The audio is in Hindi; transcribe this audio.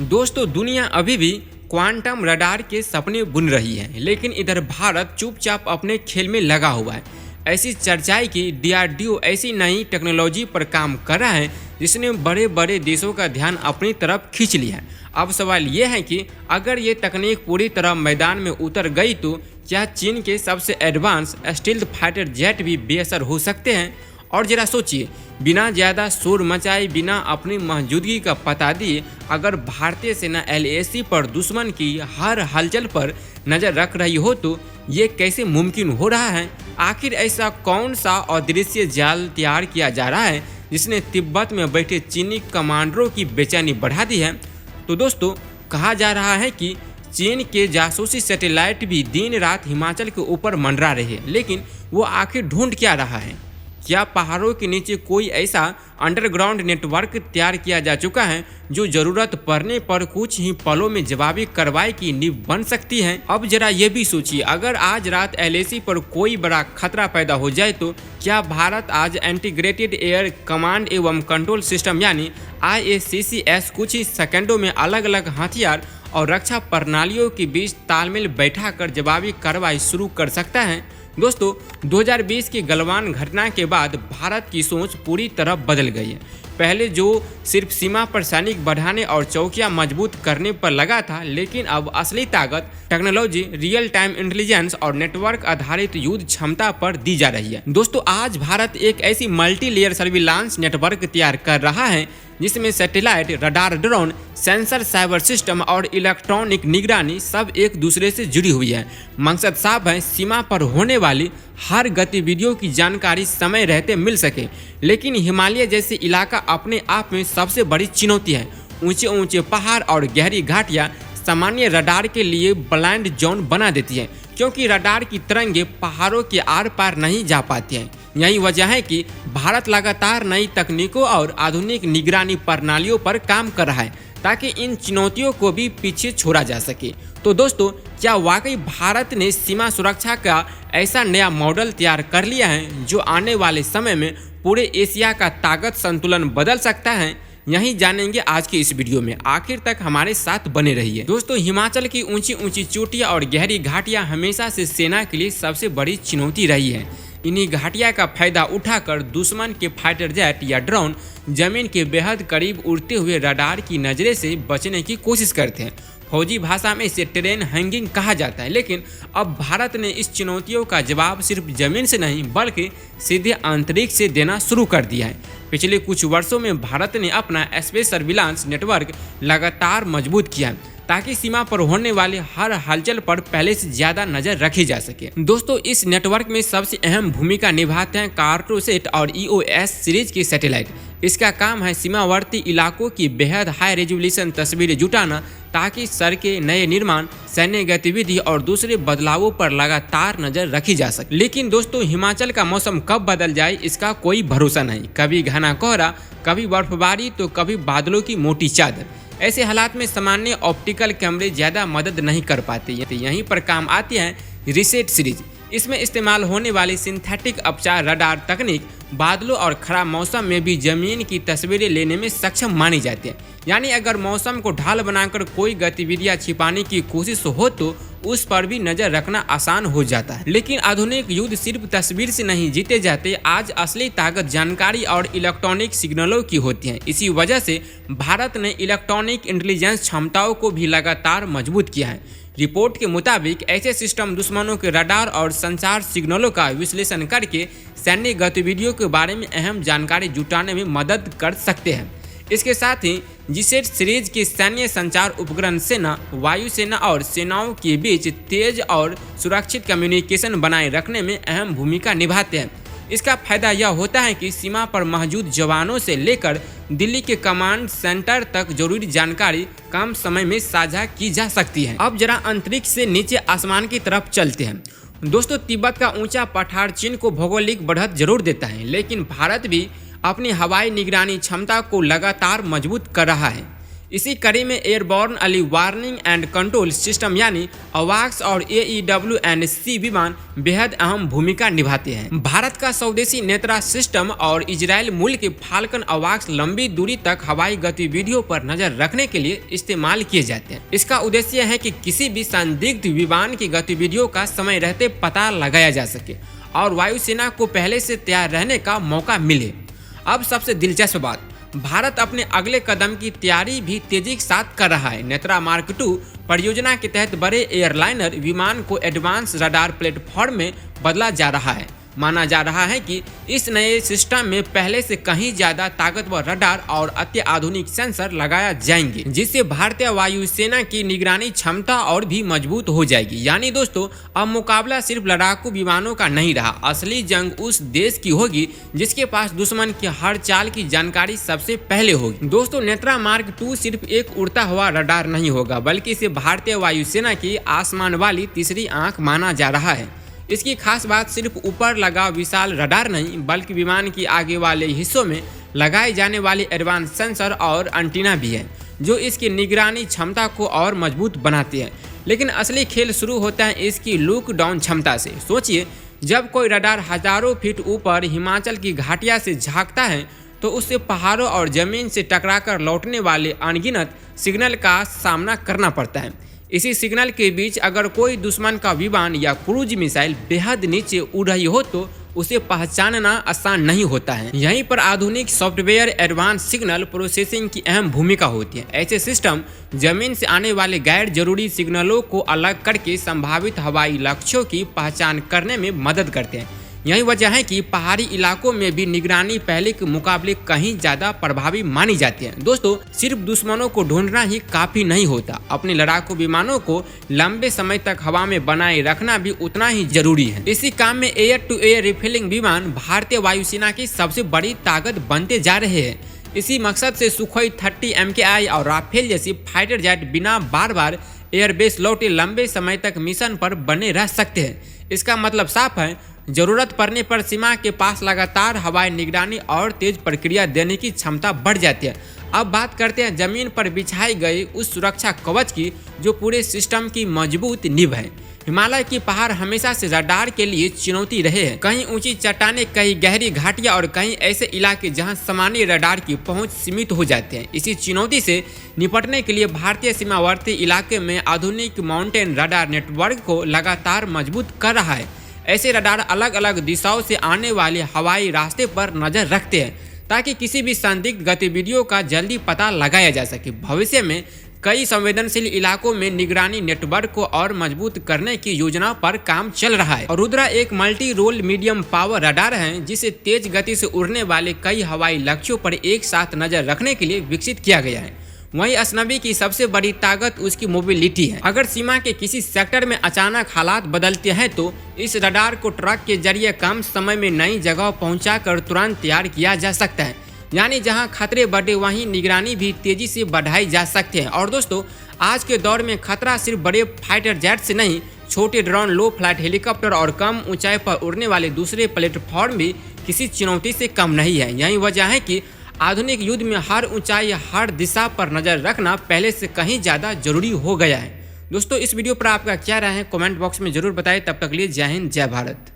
दोस्तों दुनिया अभी भी क्वांटम रडार के सपने बुन रही है, लेकिन इधर भारत चुपचाप अपने खेल में लगा हुआ है। ऐसी चर्चाएं कि डीआरडीओ ऐसी नई टेक्नोलॉजी पर काम कर रहा है जिसने बड़े बड़े देशों का ध्यान अपनी तरफ खींच लिया है। अब सवाल यह है कि अगर ये तकनीक पूरी तरह मैदान में उतर गई तो क्या चीन के सबसे एडवांस स्टील्थ फाइटर जेट भी बेअसर हो सकते हैं। और जरा सोचिए, बिना ज़्यादा शोर मचाए, बिना अपनी मौजूदगी का पता दिए अगर भारतीय सेना LAC पर दुश्मन की हर हलचल पर नज़र रख रही हो तो ये कैसे मुमकिन हो रहा है। आखिर ऐसा कौन सा अदृश्य जाल तैयार किया जा रहा है जिसने तिब्बत में बैठे चीनी कमांडरों की बेचैनी बढ़ा दी है। तो दोस्तों कहा जा रहा है कि चीन के जासूसी सैटेलाइट भी दिन रात हिमाचल के ऊपर मंडरा रहे हैं, लेकिन वो आखिर ढूंढ क्या रहा है। क्या पहाड़ों के नीचे कोई ऐसा अंडरग्राउंड नेटवर्क तैयार किया जा चुका है जो जरूरत पड़ने पर कुछ ही पलों में जवाबी कार्रवाई की नींव बन सकती है। अब जरा ये भी सोचिए, अगर आज रात LAC पर कोई बड़ा खतरा पैदा हो जाए तो क्या भारत आज इंटीग्रेटेड एयर कमांड एवं कंट्रोल सिस्टम यानी IACCS कुछ ही सेकंडों में अलग अलग हथियार और रक्षा प्रणालियों के बीच तालमेल बैठाकर जवाबी कार्रवाई शुरू कर सकता है। दोस्तों 2020 की गलवान घटना के बाद भारत की सोच पूरी तरह बदल गई है। पहले जो सिर्फ सीमा पर सैनिक बढ़ाने और चौकियां मजबूत करने पर लगा था, लेकिन अब असली ताकत टेक्नोलॉजी, रियल टाइम इंटेलिजेंस और नेटवर्क आधारित युद्ध क्षमता पर दी जा रही है। दोस्तों आज भारत एक ऐसी मल्टी लेयर सर्विलांस नेटवर्क तैयार कर रहा है जिसमें satellite, radar, drone, sensor, cyber system और इलेक्ट्रॉनिक निगरानी सब एक दूसरे से जुड़ी हुई है। मकसद साफ है, सीमा पर होने वाली हर गतिविधियों की जानकारी समय रहते मिल सके। लेकिन हिमालय जैसे इलाका अपने आप में सबसे बड़ी चुनौती है। ऊंचे ऊंचे पहाड़ और गहरी घाटियां सामान्य रडार के लिए ब्लाइंड जोन बना देती है, क्योंकि रडार की तरंगें पहाड़ों के आर पार नहीं जा पाती हैं। यही वजह है कि भारत लगातार नई तकनीकों और आधुनिक निगरानी प्रणालियों पर काम कर रहा है ताकि इन चुनौतियों को भी पीछे छोड़ा जा सके। तो दोस्तों क्या वाकई भारत ने सीमा सुरक्षा का ऐसा नया मॉडल तैयार कर लिया है जो आने वाले समय में पूरे एशिया का ताकत संतुलन बदल सकता है? यही जानेंगे आज के इस वीडियो में। आखिर तक हमारे साथ बने रहिए। दोस्तों हिमाचल की ऊंची ऊंची चोटियां और गहरी घाटियां हमेशा से सेना के लिए सबसे बड़ी चुनौती रही है। इन्हीं घाटियां का फायदा उठाकर दुश्मन के फाइटर जेट या ड्रोन जमीन के बेहद करीब उड़ते हुए रडार की नजरे से बचने की कोशिश करते हैं। फौजी भाषा में इसे टेरेन हैंगिंग कहा जाता है। लेकिन अब भारत ने इस चुनौतियों का जवाब सिर्फ जमीन से नहीं बल्कि सीधे अंतरिक्ष से देना शुरू कर दिया है। पिछले कुछ वर्षों में भारत ने अपना स्पेस सर्विलांस नेटवर्क लगातार मजबूत किया ताकि सीमा पर होने वाले हर हलचल पर पहले से ज्यादा नजर रखी जा सके। दोस्तों इस नेटवर्क में सबसे अहम भूमिका निभाते हैं कार्टोसैट और EOS सीरीज की सैटेलाइट। इसका काम है सीमावर्ती इलाकों की बेहद हाई रेजोल्यूशन तस्वीरें जुटाना ताकि सड़कें, नए निर्माण, सैन्य गतिविधि और दूसरे बदलावों पर लगातार नजर रखी जा सके। लेकिन दोस्तों हिमाचल का मौसम कब बदल जाए इसका कोई भरोसा नहीं। कभी घना कोहरा, कभी बर्फबारी तो कभी बादलों की मोटी चादर। ऐसे हालात में सामान्य ऑप्टिकल कैमरे ज़्यादा मदद नहीं कर पाते। यहीं पर काम आती है रिसेट सीरीज। इसमें इस्तेमाल होने वाली सिंथेटिक अपचार रडार तकनीक बादलों और खराब मौसम में भी जमीन की तस्वीरें लेने में सक्षम मानी जाती है। यानी अगर मौसम को ढाल बनाकर कोई गतिविधियां छिपाने की कोशिश हो तो उस पर भी नजर रखना आसान हो जाता है। लेकिन आधुनिक युद्ध सिर्फ तस्वीर से नहीं जीते जाते। आज असली ताकत जानकारी और इलेक्ट्रॉनिक सिग्नलों की होती है। इसी वजह से भारत ने इलेक्ट्रॉनिक इंटेलिजेंस क्षमताओं को भी लगातार मजबूत किया है। रिपोर्ट के मुताबिक ऐसे सिस्टम दुश्मनों के रडार और संचार सिग्नलों का विश्लेषण करके सैन्य गतिविधियों के बारे में अहम जानकारी जुटाने में मदद कर सकते हैं। इसके साथ ही जिसेट सीरीज के सैन्य संचार उपकरण सेना, वायुसेना और सेनाओं के बीच तेज और सुरक्षित कम्युनिकेशन बनाए रखने में अहम भूमिका निभाते हैं। इसका फायदा यह होता है कि सीमा पर मौजूद जवानों से लेकर दिल्ली के कमांड सेंटर तक जरूरी जानकारी कम समय में साझा की जा सकती है। अब जरा अंतरिक्ष से नीचे आसमान की तरफ चलते हैं। दोस्तों तिब्बत का ऊंचा पठार चीन को भौगोलिक बढ़त जरूर देता है, लेकिन भारत भी अपनी हवाई निगरानी क्षमता को लगातार मजबूत कर रहा है। इसी कड़ी में airborne early warning and control system यानी अवाक्स और AEW&C विमान बेहद अहम भूमिका निभाते हैं। भारत का स्वदेशी नेत्रा सिस्टम और इजरायल मूल के फाल्कन अवाक्स लंबी दूरी तक हवाई गतिविधियों पर नजर रखने के लिए इस्तेमाल किए जाते हैं। इसका उद्देश्य है कि किसी भी संदिग्ध विमान की गतिविधियों का समय रहते पता लगाया जा सके और वायुसेना को पहले से तैयार रहने का मौका मिले। अब सबसे दिलचस्प बात, भारत अपने अगले कदम की तैयारी भी तेजी के साथ कर रहा है। नेत्रा मार्क 2 परियोजना के तहत बड़े एयरलाइनर विमान को एडवांस रडार प्लेटफॉर्म में बदला जा रहा है। माना जा रहा है कि इस नए सिस्टम में पहले से कहीं ज्यादा ताकतवर रडार और अत्याधुनिक सेंसर लगाया जाएंगे, जिससे भारतीय वायुसेना की निगरानी क्षमता और भी मजबूत हो जाएगी। यानी दोस्तों, अब मुकाबला सिर्फ लड़ाकू विमानों का नहीं रहा, असली जंग उस देश की होगी जिसके पास दुश्मन की हर चाल की जानकारी सबसे पहले होगी। दोस्तों, नेत्रा मार्क 2 सिर्फ एक उड़ता हुआ रडार नहीं होगा, बल्कि इसे भारतीय वायुसेना की आसमान वाली तीसरी आंख माना जा रहा है। इसकी खास बात सिर्फ ऊपर लगा विशाल रडार नहीं, बल्कि विमान की आगे वाले हिस्सों में लगाए जाने वाले एडवांस सेंसर और एंटीना भी है, जो इसकी निगरानी क्षमता को और मजबूत बनाते हैं। लेकिन असली खेल शुरू होता है इसकी लुक डाउन क्षमता से। सोचिए, जब कोई रडार हजारों फीट ऊपर हिमाचल की घाटियां से झांकता है तो उससे पहाड़ों और जमीन से टकराकर लौटने वाले अनगिनत सिग्नल का सामना करना पड़ता है। इसी सिग्नल के बीच अगर कोई दुश्मन का विमान या क्रूज मिसाइल बेहद नीचे उड़ रही हो तो उसे पहचानना आसान नहीं होता है। यहीं पर आधुनिक सॉफ्टवेयर एडवांस सिग्नल प्रोसेसिंग की अहम भूमिका होती है। ऐसे सिस्टम जमीन से आने वाले गैर जरूरी सिग्नलों को अलग करके संभावित हवाई लक्ष्यों की पहचान करने में मदद करते हैं। यही वजह है कि पहाड़ी इलाकों में भी निगरानी पहले के मुकाबले कहीं ज्यादा प्रभावी मानी जाती है। दोस्तों, सिर्फ दुश्मनों को ढूंढना ही काफी नहीं होता, अपने लड़ाकू विमानों को लंबे समय तक हवा में बनाए रखना भी उतना ही जरूरी है। इसी काम में एयर टू एयर रिफिलिंग विमान भारतीय वायुसेना की सबसे बड़ी ताकत बनते जा रहे हैं। इसी मकसद से सुखोई 30 MKI और राफेल जैसी फाइटर जेट बिना बार बार एयरबेस लौटे लंबे समय तक मिशन पर बने रह सकते हैं। इसका मतलब साफ है, जरूरत पड़ने पर सीमा के पास लगातार हवाई निगरानी और तेज प्रक्रिया देने की क्षमता बढ़ जाती है। अब बात करते हैं जमीन पर बिछाई गई उस सुरक्षा कवच की जो पूरे सिस्टम की मजबूत नींव है। हिमालय की पहाड़ हमेशा से रडार के लिए चुनौती रहे हैं। कहीं ऊंची चट्टानें, कहीं गहरी घाटियां और कहीं ऐसे इलाके जहां सामान्य रडार की पहुंच सीमित हो जाते हैं। इसी चुनौती से निपटने के लिए भारतीय सीमावर्ती इलाके में आधुनिक माउंटेन रडार नेटवर्क को लगातार मजबूत कर रहा है। ऐसे रडार अलग अलग दिशाओं से आने वाले हवाई रास्ते पर नजर रखते हैं ताकि किसी भी संदिग्ध गतिविधियों का जल्दी पता लगाया जा सके। भविष्य में कई संवेदनशील इलाकों में निगरानी नेटवर्क को और मजबूत करने की योजना पर काम चल रहा है। और रुद्रा एक multi role medium power radar है जिसे तेज गति से उड़ने वाले कई हवाई लक्ष्यों पर एक साथ नजर रखने के लिए विकसित किया गया है। वहीं अजनबी की सबसे बड़ी ताकत उसकी मोबिलिटी है। अगर सीमा के किसी सेक्टर में अचानक हालात बदलते हैं तो इस रडार को ट्रक के जरिए कम समय में नई जगह पहुंचाकर तुरंत तैयार किया जा सकता है। यानी जहां खतरे बढ़े वहीं निगरानी भी तेजी से बढ़ाई जा सकते हैं। और दोस्तों, आज के दौर में खतरा सिर्फ बड़े फाइटर जेट से नहीं, छोटे ड्रोन, लो फ्लाइट हेलीकॉप्टर और कम ऊंचाई पर उड़ने वाले दूसरे प्लेटफॉर्म भी किसी चुनौती से कम नहीं है। यही वजह है कि आधुनिक युद्ध में हर ऊंचाई, हर दिशा पर नजर रखना पहले से कहीं ज्यादा जरूरी हो गया है। दोस्तों, इस वीडियो पर आपका क्या राय है कमेंट बॉक्स में जरूर बताएं। तब तक लिए जय हिंद, जय भारत।